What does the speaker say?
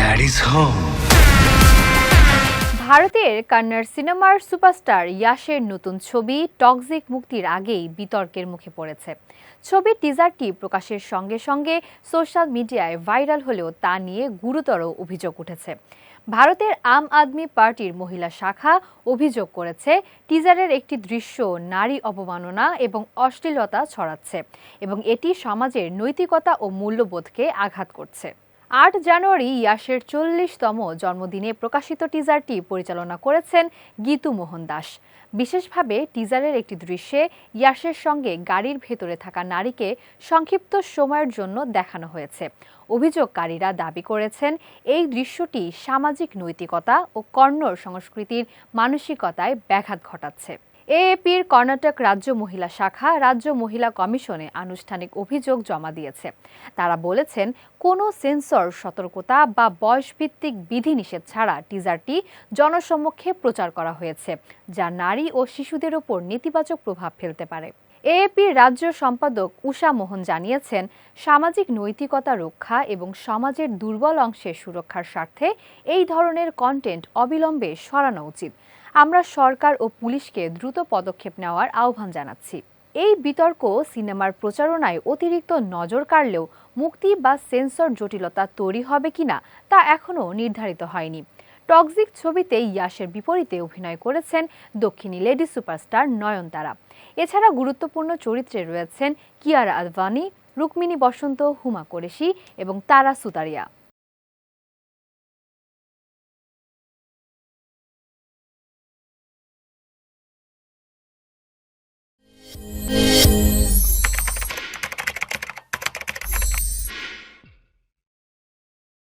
Daddy's home. ভারতের কন্নড় সিনেমার superstar ইয়াশের নতুন ছবি টক্সিক মুক্তির আগেই বিতর্কের মুখে পড়েছে। ছবির টিজারটি প্রকাশের সঙ্গে সঙ্গে সোশ্যাল মিডিয়ায় ভাইরাল হলেও তা নিয়ে গুরুতর অভিযোগ উঠেছে। ভারতের আম আদমি পার্টির মহিলা শাখা অভিযোগ করেছে, টিজারের একটি দৃশ্য নারী অবমাননা এবং অশ্লীলতা ছড়াচ্ছে এবং এটি সমাজের নৈতিকতা ও মূল্যবোধকে আঘাত করছে। ৮ জানুয়ারি ইয়াশের ৪০তম জন্মদিনে প্রকাশিত টিজারটি পরিচালনা করেছেন গীতু মোহন দাস। বিশেষভাবে টিজারের একটি দৃশ্যে ইয়াশের সঙ্গে গাড়ির ভেতরে থাকা নারীকে সংক্ষিপ্ত সময়ের জন্য দেখানো হয়েছে। অভিযোগকারীরা দাবি করেছেন, এই দৃশ্যটি সামাজিক নৈতিকতা ও কন্নড় সংস্কৃতির মানসিকতায় ব্যাঘাত ঘটাচ্ছে। এএপির কর্ণাটক রাজ্য মহিলা শাখা রাজ্য মহিলা কমিশনে আনুষ্ঠানিক অভিযোগ জমা দিয়েছে। তারা বলেছেন, কোনো সেন্সর সতর্কতা বা বয়সভিত্তিক বিধিনিষেধ ছাড়া টিজারটি জনসমক্ষে প্রচার করা হয়েছে, যা নারী ও শিশুদের ওপর নেতিবাচক প্রভাব ফেলতে পারে। এএপির রাজ্য সম্পাদক উষা মোহন জানিয়েছেন, সামাজিক নৈতিকতা রক্ষা এবং সমাজের দুর্বল অংশের সুরক্ষার স্বার্থে এই ধরনের কন্টেন্ট অবিলম্বে সরানো উচিত। আমরা সরকার ও পুলিশকে দ্রুত পদক্ষেপ নেওয়ার আহ্বান জানাচ্ছি। এই বিতর্ক সিনেমার প্রচারণায় অতিরিক্ত নজর কাড়লেও মুক্তি বা সেন্সর জটিলতা তৈরি হবে কিনা তা এখনও নির্ধারিত হয়নি। টক্সিক ছবিতে ইয়াশের বিপরীতে অভিনয় করেছেন দক্ষিণী লেডি সুপারস্টার নয়নতারা। এছাড়া গুরুত্বপূর্ণ চরিত্রে রয়েছেন কিয়ারা আদভানি, রুক্মিণী বসন্ত, হুমা কোরেশি এবং তারা সুতারিয়া।